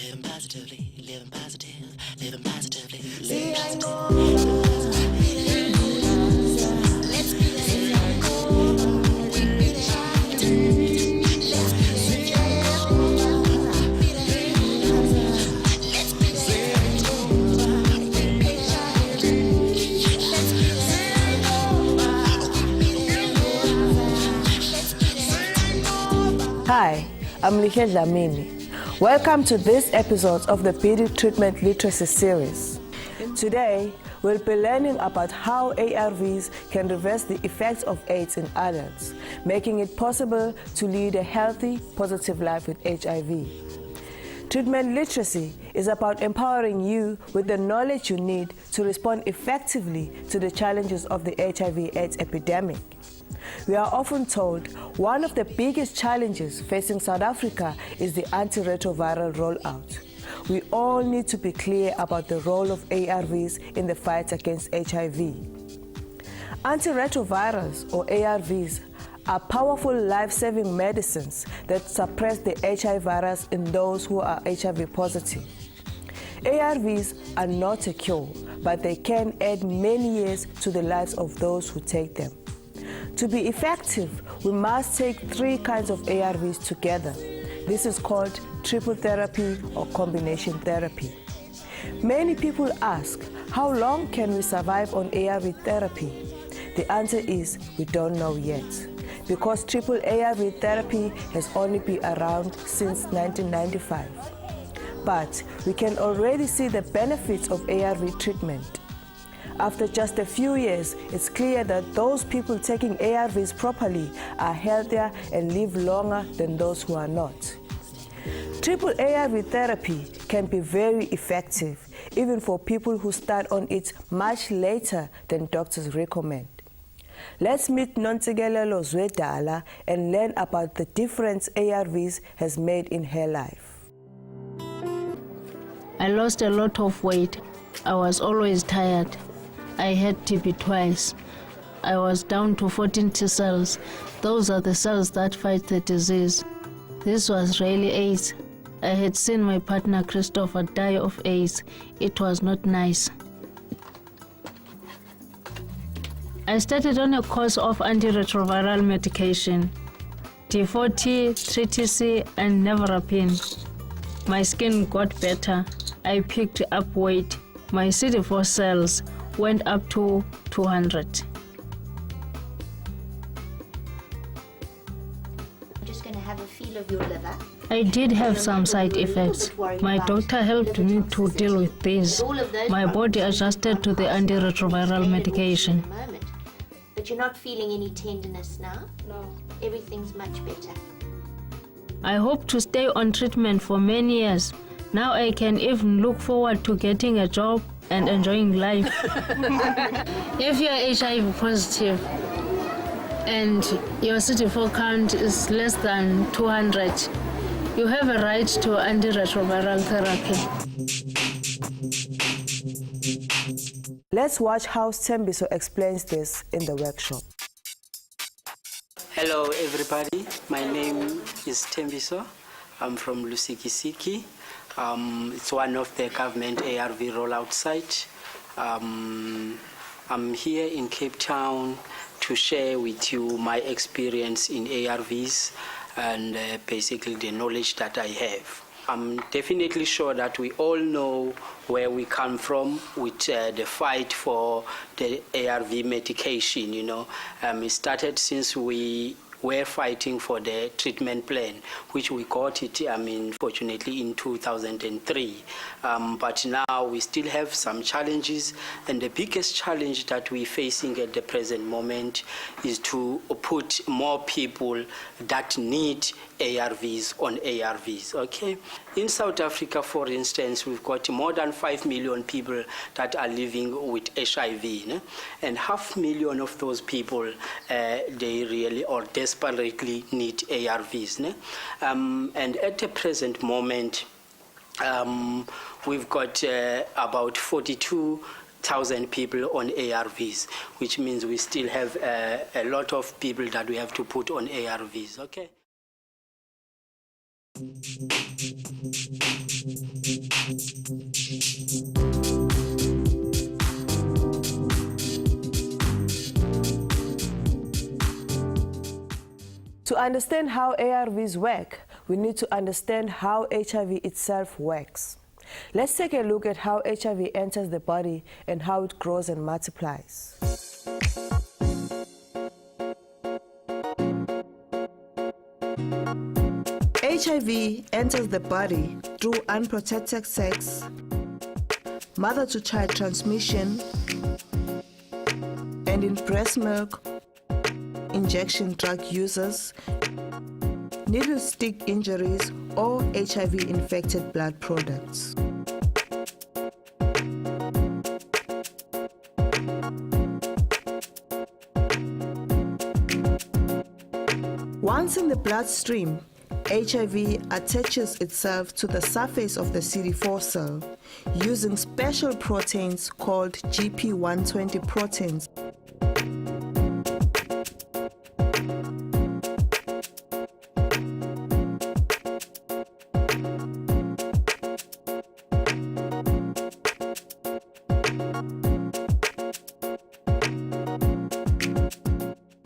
living positively, living positive, living positively, living Hi, I'm Lihe Dlamini. Welcome to this episode of the PD Treatment Literacy Series. Today, we'll be learning about how ARVs can reverse the effects of AIDS in adults, making it possible to lead a healthy, positive life with HIV. Treatment literacy is about empowering you with the knowledge you need to respond effectively to the challenges of the HIV/AIDS epidemic. We are often told one of the biggest challenges facing South Africa is the antiretroviral rollout. We all need to be clear about the role of ARVs in the fight against HIV. Antiretrovirals, or ARVs, are powerful life-saving medicines that suppress the HIV virus in those who are HIV positive. ARVs are not a cure, but they can add many years to the lives of those who take them. To be effective, we must take 3 kinds of ARVs together. This is called triple therapy or combination therapy. Many people ask, how long can we survive on ARV therapy? The answer is, we don't know yet, because triple ARV therapy has only been around since 1995. But we can already see the benefits of ARV treatment. After just a few years, it's clear that those people taking ARVs properly are healthier and live longer than those who are not. Triple ARV therapy can be very effective, even for people who start on it much later than doctors recommend. Let's meet Nontsikelelo Zwedala and learn about the difference ARVs has made in her life. I lost a lot of weight. I was always tired. I had TB twice. I was down to 14 T cells. Those are the cells that fight the disease. This was really AIDS. I had seen my partner Christopher die of AIDS. It was not nice. I started on a course of antiretroviral medication, T4T, 3TC, and nevirapine. My skin got better. I picked up weight. My CD4 cells went up to 200. I'm just going to have a feel of your liver. I did have some side effects. My doctor helped me to deal with these. My body adjusted to the antiretroviral medication. But you're not feeling any tenderness now? No. Everything's much better. I hope to stay on treatment for many years. Now I can even look forward to getting a job and enjoying life. If you're HIV positive and your CD4 count is less than 200, you have a right to antiretroviral therapy. Let's watch how Tembiso explains this in the workshop. Hello everybody, my name is Tembiso. I'm from Lusikisiki. It's one of the government ARV rollout sites. I'm here in Cape Town to share with you my experience in ARVs and basically the knowledge that I have. I'm definitely sure that we all know where we come from with the fight for the ARV medication, It started since we were fighting for the treatment plan, which we got it, fortunately in 2003. But now we still have some challenges, and the biggest challenge that we're facing at the present moment is to put more people that need ARVs on ARVs, okay? In South Africa, for instance, we've got more than 5 million people that are living with HIV, and 500,000 of those people, they really or desperately need ARVs. And at the present moment, we've got about 42,000 people on ARVs, which means we still have a lot of people that we have to put on ARVs, okay? To understand how ARVs work, we need to understand how HIV itself works. Let's take a look at how HIV enters the body and how it grows and multiplies. HIV enters the body through unprotected sex, mother-to-child transmission, and in breast milk, injection drug users, needle stick injuries, or HIV-infected blood products. Once in the bloodstream, HIV attaches itself to the surface of the CD4 cell using special proteins called GP120 proteins.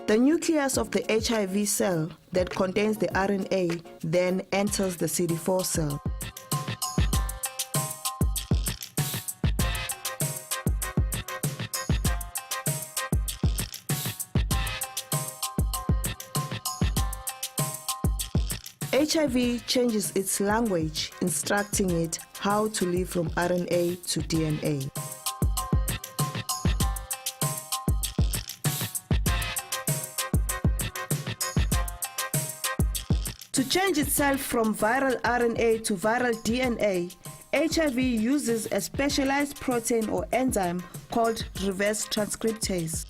The nucleus of the HIV cell that contains the RNA then enters the CD4 cell. HIV changes its language, instructing it how to live from RNA to DNA. To change itself from viral RNA to viral DNA, HIV uses a specialized protein or enzyme called reverse transcriptase.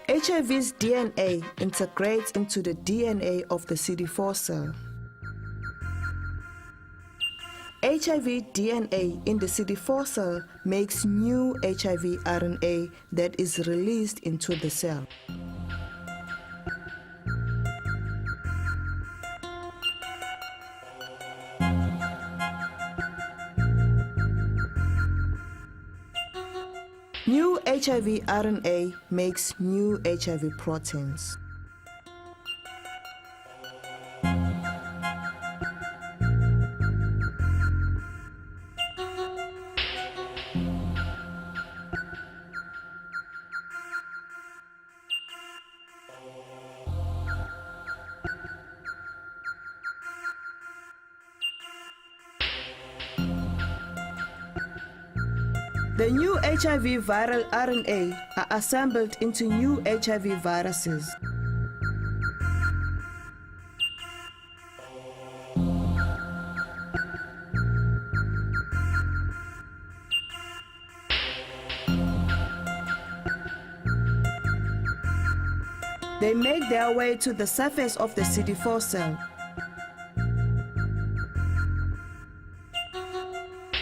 HIV's DNA integrates into the DNA of the CD4 cell. HIV DNA in the CD4 cell makes new HIV RNA that is released into the cell. New HIV RNA makes new HIV proteins. The new HIV viral RNA are assembled into new HIV viruses. They make their way to the surface of the CD4 cell.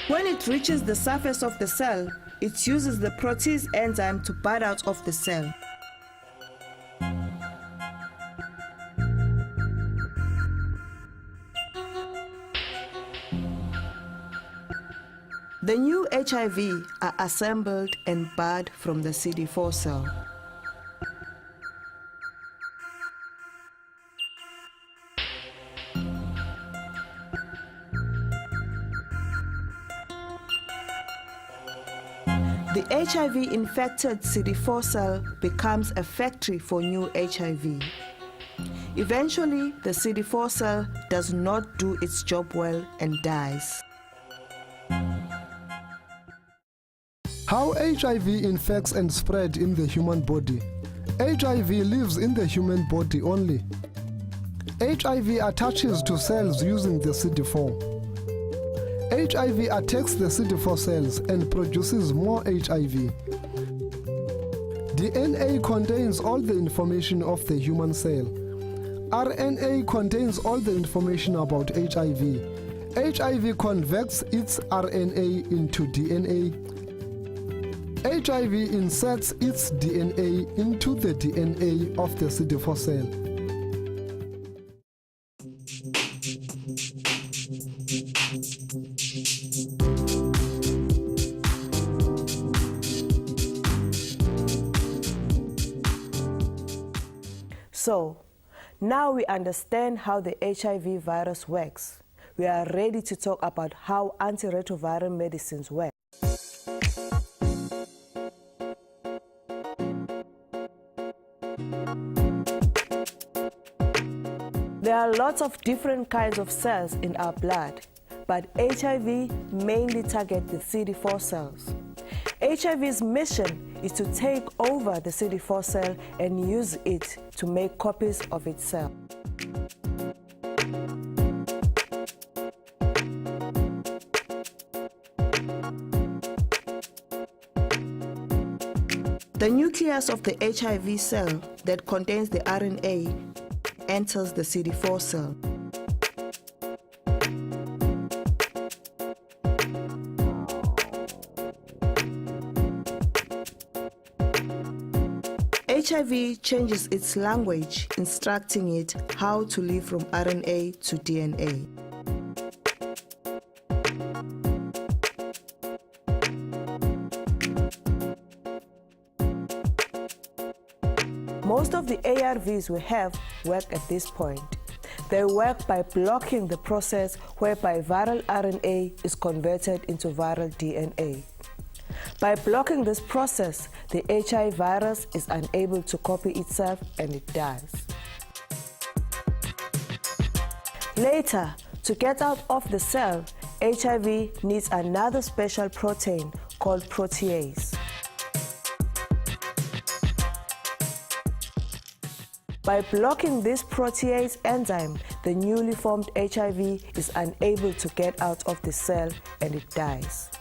When it reaches the surface of the cell, it uses the protease enzyme to bud out of the cell. The new HIV are assembled and bud from the CD4 cell. The HIV-infected CD4 cell becomes a factory for new HIV. Eventually, the CD4 cell does not do its job well and dies. How HIV infects and spreads in the human body. HIV lives in the human body only. HIV attaches to cells using the CD4. HIV attacks the CD4 cells and produces more HIV. DNA contains all the information of the human cell. RNA contains all the information about HIV. HIV converts its RNA into DNA. HIV inserts its DNA into the DNA of the CD4 cell. So, now we understand how the HIV virus works. We are ready to talk about how antiretroviral medicines work. There are lots of different kinds of cells in our blood, but HIV mainly targets the CD4 cells. HIV's mission is to take over the CD4 cell and use it to make copies of itself. The nucleus of the HIV cell that contains the RNA enters the CD4 cell. HIV changes its language, instructing it how to leap from RNA to DNA. Most of the ARVs we have work at this point. They work by blocking the process whereby viral RNA is converted into viral DNA. By blocking this process, the HIV virus is unable to copy itself and it dies. Later, to get out of the cell, HIV needs another special protein called protease. By blocking this protease enzyme, the newly formed HIV is unable to get out of the cell and it dies.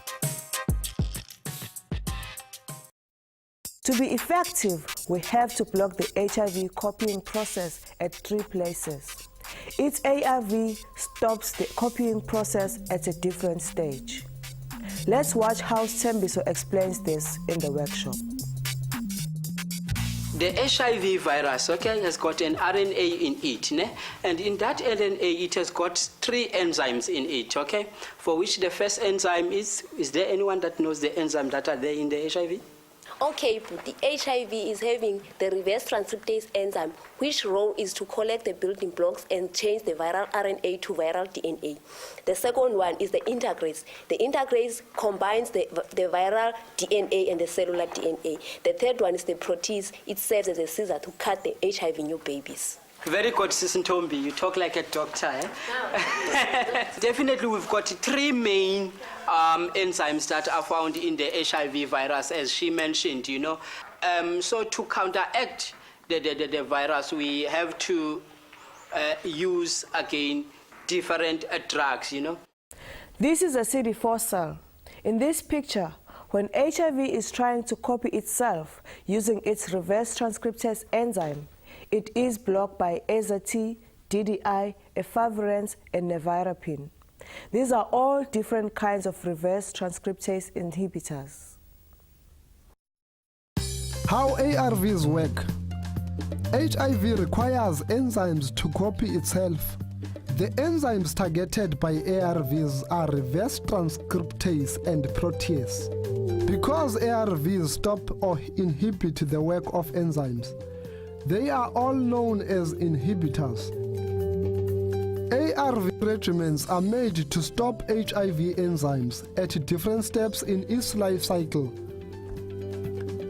To be effective, we have to block the HIV copying process at 3 places. Each ARV stops the copying process at a different stage. Let's watch how Tembiso explains this in the workshop. The HIV virus, has got an RNA in it, and in that RNA it has got 3 enzymes in it, for which the first enzyme is there anyone that knows the enzyme that are there in the HIV? Okay, but the HIV is having the reverse transcriptase enzyme, which role is to collect the building blocks and change the viral RNA to viral DNA. The second one is the integrase. The integrase combines the viral DNA and the cellular DNA. The third one is the protease. It serves as a scissor to cut the HIV new babies. Very good, Sis Ntombi. You talk like a doctor, Definitely, we've got 3 main enzymes that are found in the HIV virus, as she mentioned, So to counteract the virus, we have to use, again, different drugs, This is a CD4 cell. In this picture, when HIV is trying to copy itself using its reverse transcriptase enzyme, it is blocked by AZT, DDI, efavirenz, and nevirapine. These are all different kinds of reverse transcriptase inhibitors. How ARVs work. HIV requires enzymes to copy itself. The enzymes targeted by ARVs are reverse transcriptase and protease. Because ARVs stop or inhibit the work of enzymes, they are all known as inhibitors. ARV regimens are made to stop HIV enzymes at different steps in its life cycle.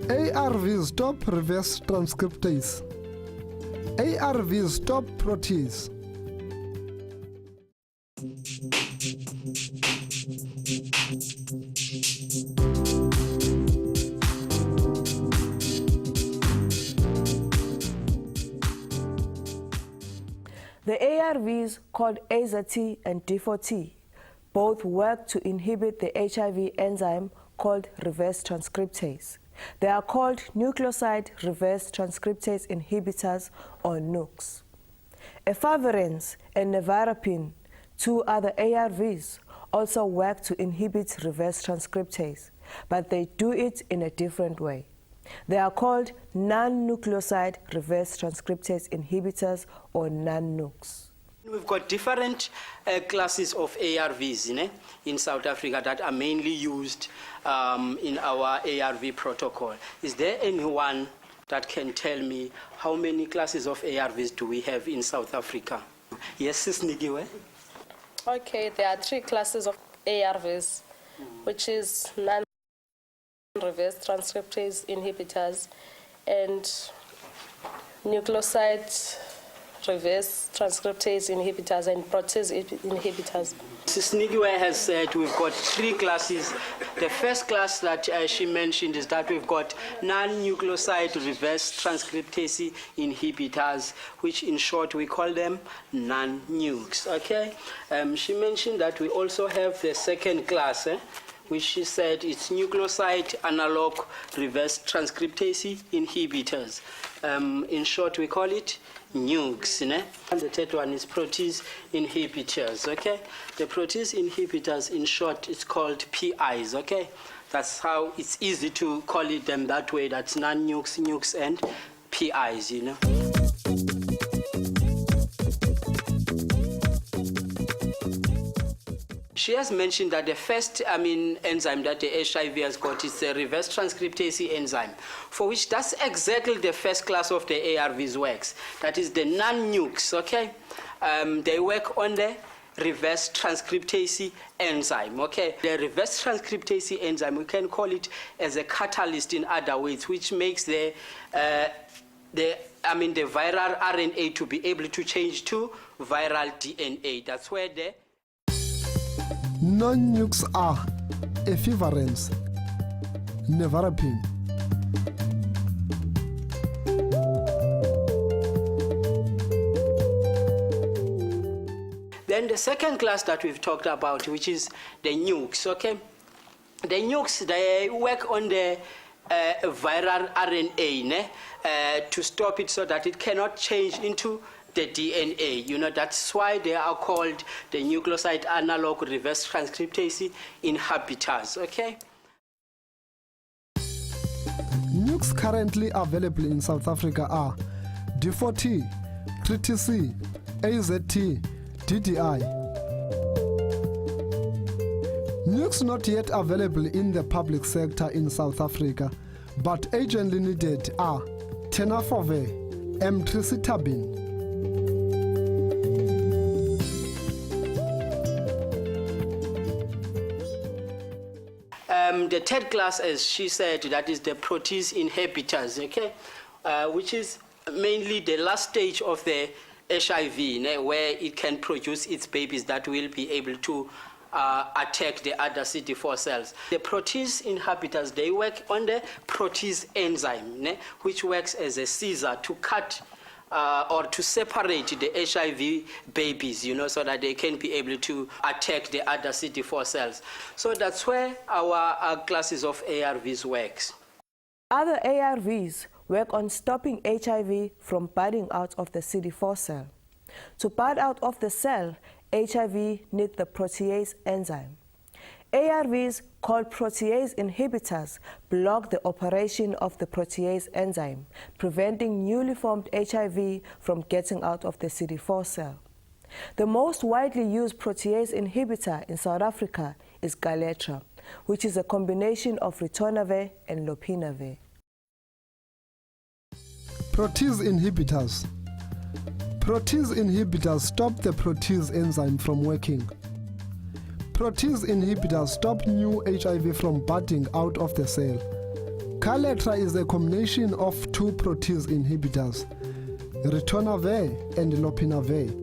ARVs stop reverse transcriptase. ARVs stop protease. The ARVs called AZT and D4T both work to inhibit the HIV enzyme called reverse transcriptase. They are called nucleoside reverse transcriptase inhibitors or NUCs. Efavirenz and nevirapine Two other ARVs also work to inhibit reverse transcriptase, but they do it in a different way. They are called non-nucleoside reverse transcriptase inhibitors, or non-NUCs. We've got different classes of ARVs in South Africa that are mainly used in our ARV protocol. Is there anyone that can tell me how many classes of ARVs do we have in South Africa? Yes, Sis Nigiwe? Okay, there are 3 classes of ARVs, which is non-reverse transcriptase inhibitors and nucleoside reverse transcriptase inhibitors and protease inhibitors. Sis Nigiwe has said we've got 3 classes. The first class that she mentioned is that we've got non-nucleoside reverse transcriptase inhibitors, which in short we call them non-NUCs. Okay. She mentioned that we also have the second class, which she said it's nucleoside analog reverse transcriptase inhibitors. In short, we call it NUCs. And the third one is protease inhibitors. Okay, the protease inhibitors, in short, it's called PIs. Okay, that's how it's easy to call it them that way. That's non-NUCs, NUCs, and PIs. She has mentioned that the first enzyme that the HIV has got is the reverse transcriptase enzyme, for which that's exactly the first class of the ARVs works. That is the non-NUCs, okay? They work on the reverse transcriptase enzyme, okay? The reverse transcriptase enzyme, we can call it as a catalyst in other words, which makes the viral RNA to be able to change to viral DNA. That's where the Non-NUCs are efavirenz, nevirapine, Then the second class that we've talked about, which is the NUCs, okay? The NUCs, they work on the viral RNA to stop it so that it cannot change into the DNA. That's why they are called the nucleoside analog reverse transcriptase inhibitors, okay? NUCs currently available in South Africa are D4T, 3TC, AZT, DDI. NUCs not yet available in the public sector in South Africa, but urgently needed are tenofovir, emtricitabine. The third class, as she said, that is the protease inhibitors, okay, which is mainly the last stage of the HIV, where it can produce its babies that will be able to attack the other CD4 cells. The protease inhibitors, they work on the protease enzyme, which works as a scissor to cut or to separate the HIV babies, so that they can be able to attack the other CD4 cells. So that's where our classes of ARVs works. Other ARVs work on stopping HIV from budding out of the CD4 cell. To bud out of the cell, HIV needs the protease enzyme. ARVs, called protease inhibitors, block the operation of the protease enzyme, preventing newly formed HIV from getting out of the CD4 cell. The most widely used protease inhibitor in South Africa is Galetra, which is a combination of ritonavir and lopinavir. Protease inhibitors. Protease inhibitors stop the protease enzyme from working. Protease inhibitors stop new HIV from budding out of the cell. Galetra is a combination of 2 protease inhibitors, ritonavir and lopinavir.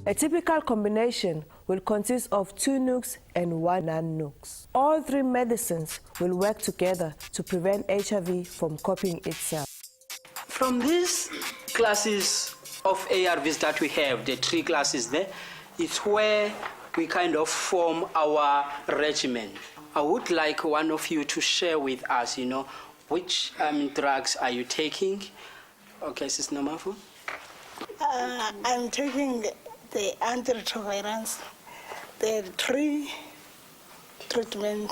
A typical combination will consist of 2 NUCs and 1 non-NUCs. All 3 medicines will work together to prevent HIV from copying itself. From these classes of ARVs that we have, the 3 classes there, it's where we kind of form our regimen. I would like one of you to share with us, which drugs are you taking? Okay, Sis Namafu. I'm taking the antiretrovirals, the 3 treatment,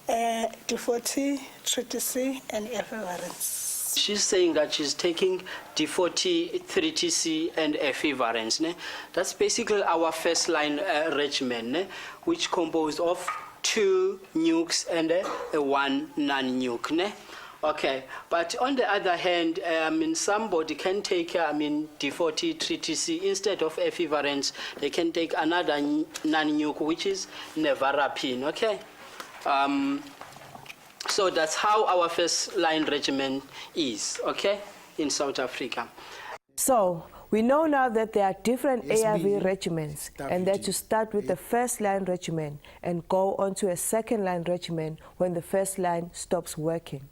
D40, 3TC, and efavirenz. She's saying that she's taking D40, 3TC, and efavirenz. That's basically our first line regimen, which composed of 2 nukes and 1 non-nuke. Okay, but on the other hand, somebody can take D40, 3TC instead of efavirenz. They can take another non-nuke, which is nevarapine. Okay. So that's how our first line regimen is, okay, in South Africa. So, we know now that there are different ARV regimens and that you start with the first line regimen and go on to a second line regimen when the first line stops working.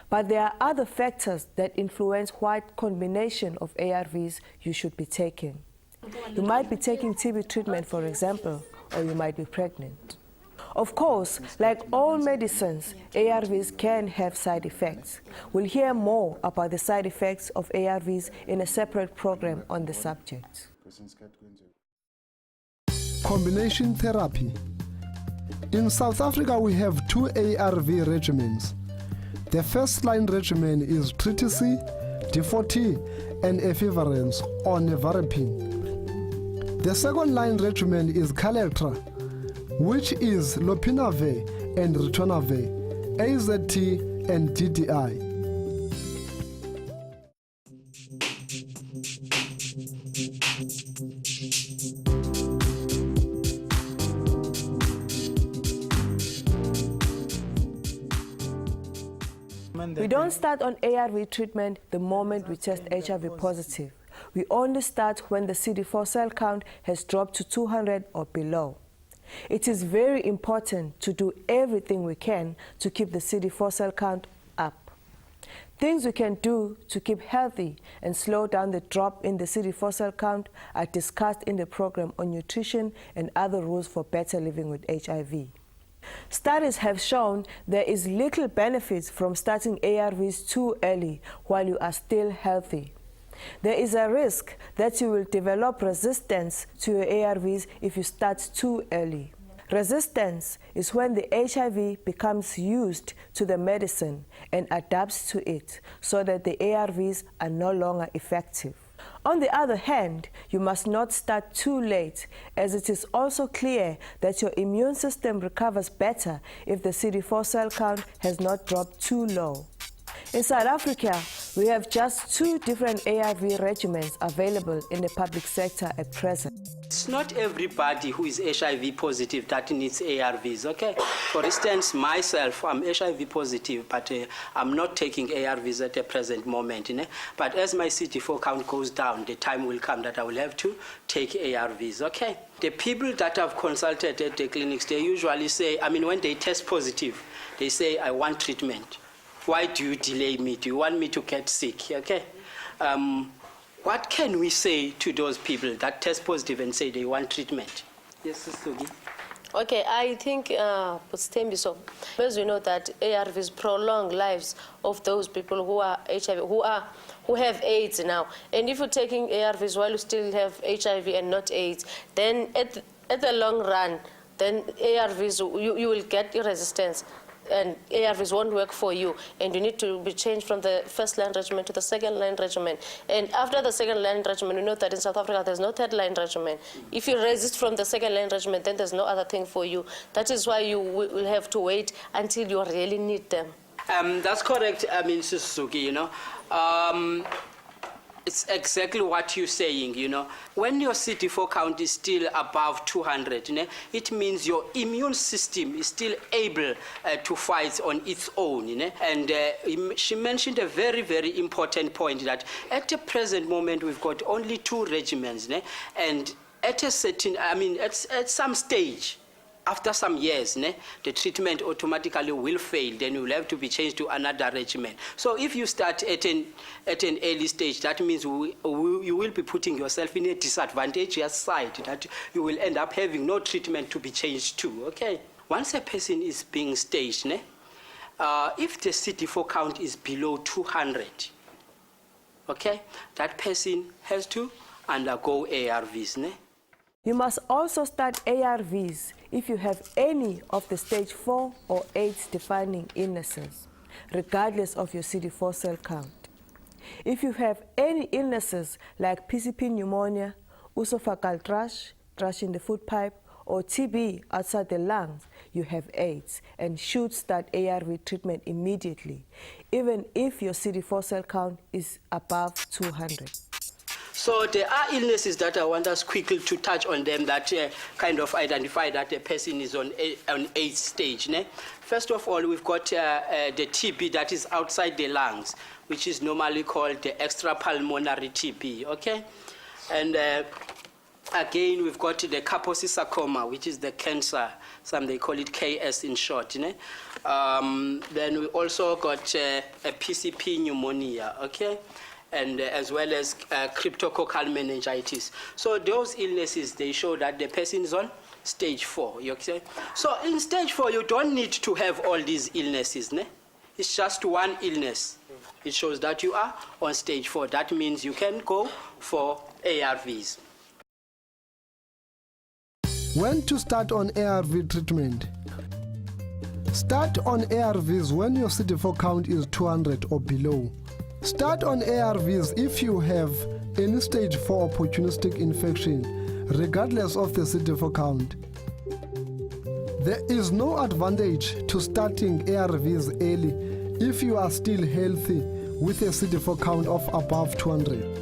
But there are other factors that influence what combination of ARVs you should be taking. You might be taking TB treatment, for example, or you might be pregnant. Of course, like all medicines, ARVs can have side effects. We'll hear more about the side effects of ARVs in a separate program on the subject. Combination therapy. In South Africa, we have 2 ARV regimens. The first line regimen is 3TC, D40, and efavirenz or nevarapine. The second line regimen is Kaletra, which is lopinavir and ritonavir, AZT and DDI. We don't start on ARV treatment the moment we test HIV positive. We only start when the CD4 cell count has dropped to 200 or below. It is very important to do everything we can to keep the CD4 cell count up. Things we can do to keep healthy and slow down the drop in the CD4 cell count are discussed in the program on nutrition and other rules for better living with HIV. Studies have shown there is little benefit from starting ARVs too early while you are still healthy. There is a risk that you will develop resistance to your ARVs if you start too early. Resistance is when the HIV becomes used to the medicine and adapts to it so that the ARVs are no longer effective. On the other hand, you must not start too late, as it is also clear that your immune system recovers better if the CD4 cell count has not dropped too low. In South Africa, we have just 2 different ARV regimens available in the public sector at present. It's not everybody who is HIV positive that needs ARVs, okay? For instance, myself, I'm HIV positive, but I'm not taking ARVs at the present moment. But as my CD4 count goes down, the time will come that I will have to take ARVs, okay? The people that I've consulted at the clinics, they usually say, when they test positive, they say, I want treatment. Why do you delay me? Do you want me to get sick? Okay. What can we say to those people that test positive and say they want treatment? Yes, Sugi. Okay, I think, so as we know that ARVs prolong lives of those people who are HIV, who have AIDS now. And if you're taking ARVs while you still have HIV and not AIDS, then at the long run, then ARVs, you will get resistance. And ARVs won't work for you, and you need to be changed from the first line regimen to the second line regimen. And after the second line regimen, we know that in South Africa there's no third line regimen. If you resist from the second line regimen, then there's no other thing for you. That is why you will have to wait until you really need them. That's correct, Suzuki, It's exactly what you're saying, When your CD4 count is still above 200, it means your immune system is still able to fight on its own, And she mentioned a very, very important point that at the present moment, we've got only 2 regimens, And at a certain, at some stage, after some years, the treatment automatically will fail. Then you will have to be changed to another regimen. So if you start at an early stage, that means you will be putting yourself in a disadvantageous side that you will end up having no treatment to be changed to. Okay. Once a person is being staged, if the CD4 count is below 200, okay, that person has to undergo ARVS. You must also start ARVs if you have any of the stage 4 or 8 defining illnesses, regardless of your CD4 cell count. If you have any illnesses like PCP pneumonia, esophageal thrush in the food pipe, or TB outside the lungs, you have AIDS and should start ARV treatment immediately, even if your CD4 cell count is above 200. So there are illnesses that I want us quickly to touch on them that kind of identify that a person is on AIDS stage. First of all, we've got the TB that is outside the lungs, which is normally called the extrapulmonary TB, okay? And again, we've got the Kaposi sarcoma, which is the cancer, some they call it KS in short. Then we also got a PCP pneumonia, okay? And as well as cryptococcal meningitis. So those illnesses, they show that the person is on stage 4. Okay? So in stage 4, you don't need to have all these illnesses. It's just one illness. It shows that you are on stage 4. That means you can go for ARVs. When to start on ARV treatment? Start on ARVs when your CD4 count is 200 or below. Start on ARVs if you have any stage 4 opportunistic infection, regardless of the CD4 count. There is no advantage to starting ARVs early if you are still healthy with a CD4 count of above 200.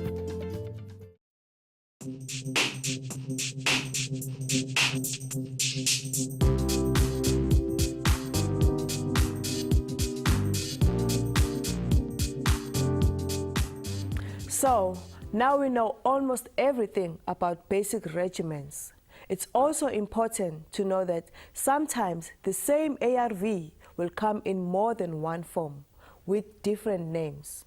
So, now we know almost everything about basic regimens. It's also important to know that sometimes the same ARV will come in more than one form with different names.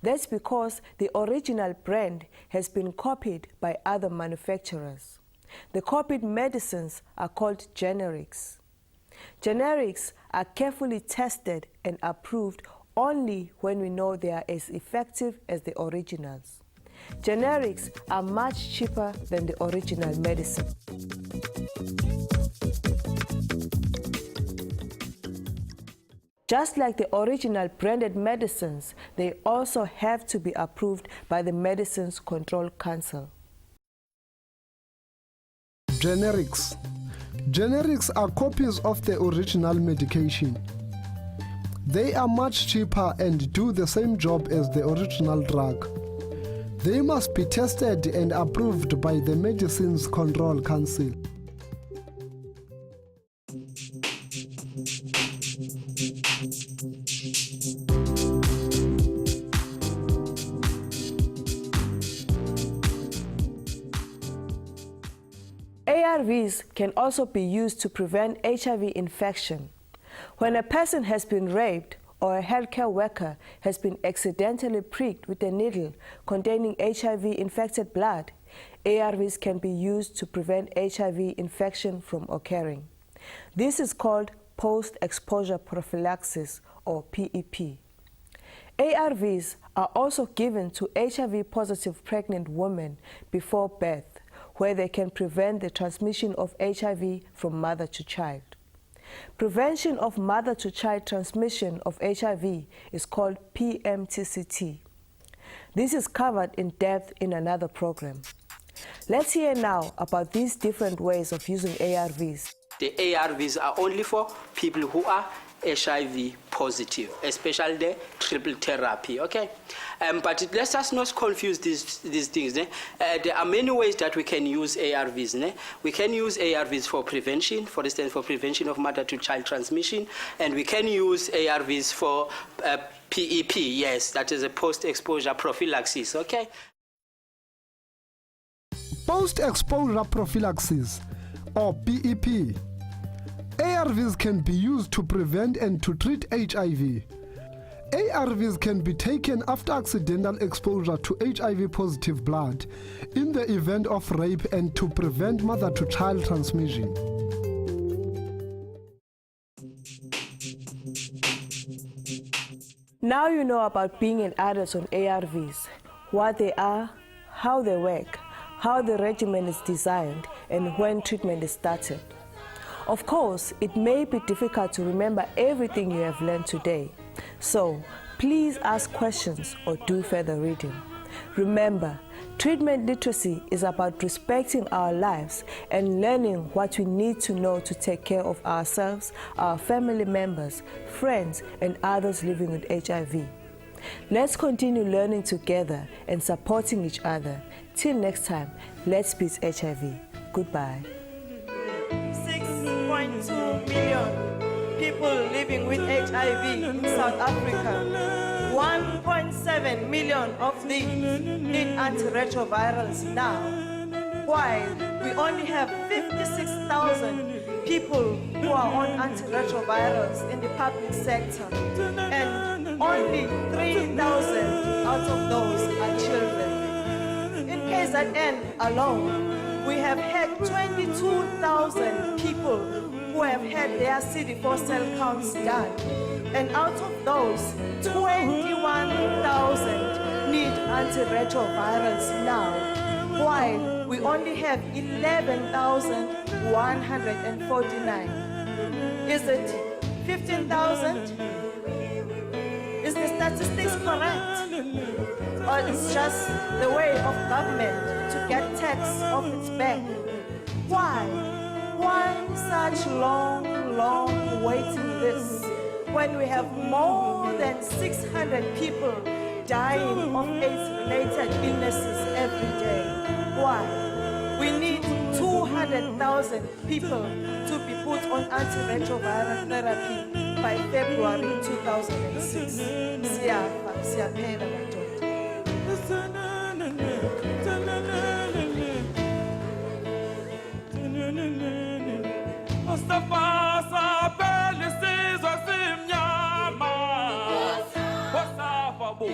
That's because the original brand has been copied by other manufacturers. The copied medicines are called generics. Generics are carefully tested and approved only when we know they are as effective as the originals. Generics are much cheaper than the original medicine. Just like the original branded medicines, they also have to be approved by the Medicines Control Council. Generics. Generics are copies of the original medication. They are much cheaper and do the same job as the original drug. They must be tested and approved by the Medicines Control Council. ARVs can also be used to prevent HIV infection. When a person has been raped or a healthcare worker has been accidentally pricked with a needle containing HIV-infected blood, ARVs can be used to prevent HIV infection from occurring. This is called post-exposure prophylaxis, or PEP. ARVs are also given to HIV-positive pregnant women before birth, where they can prevent the transmission of HIV from mother to child. Prevention of mother-to-child transmission of HIV is called PMTCT. This is covered in depth in another program. Let's hear now about these different ways of using ARVs. The ARVs are only for people who are HIV positive, especially the triple therapy, okay? But let's just not confuse these things. There are many ways that we can use ARVs. We can use ARVs for prevention, for instance, for prevention of mother-to-child transmission, and we can use ARVs for PEP, yes, that is a post-exposure prophylaxis, okay? Post-exposure prophylaxis, or PEP, ARVs can be used to prevent and to treat HIV. ARVs can be taken after accidental exposure to HIV-positive blood in the event of rape and to prevent mother-to-child transmission. Now you know about being an adult on ARVs, what they are, how they work, how the regimen is designed, and when treatment is started. Of course, it may be difficult to remember everything you have learned today, so please ask questions or do further reading. Remember, treatment literacy is about respecting our lives and learning what we need to know to take care of ourselves, our family members, friends, and others living with HIV. Let's continue learning together and supporting each other. Till next time, let's beat HIV. Goodbye. 6.2 million people living with HIV in South Africa. 1.7 million of these need antiretrovirals now, while we only have 56,000 people who are on antiretrovirals in the public sector, and only 3,000 out of those are children. In KZN alone, we have had 22,000 people who have had their CD4 cell counts done, and out of those, 21,000 need antiretrovirals now, while we only have 11,149. Is it 15,000? Is the statistics correct? Or it's just the way of government to get tax off its back? Why? Why such long waiting list when we have more than 600 people dying of AIDS-related illnesses every day? Why? We need 200,000 people to be put on antiretroviral therapy by February 2006. Siyaphela madoda. Mustafa sapele sizwe simnyama. Mustafa bu.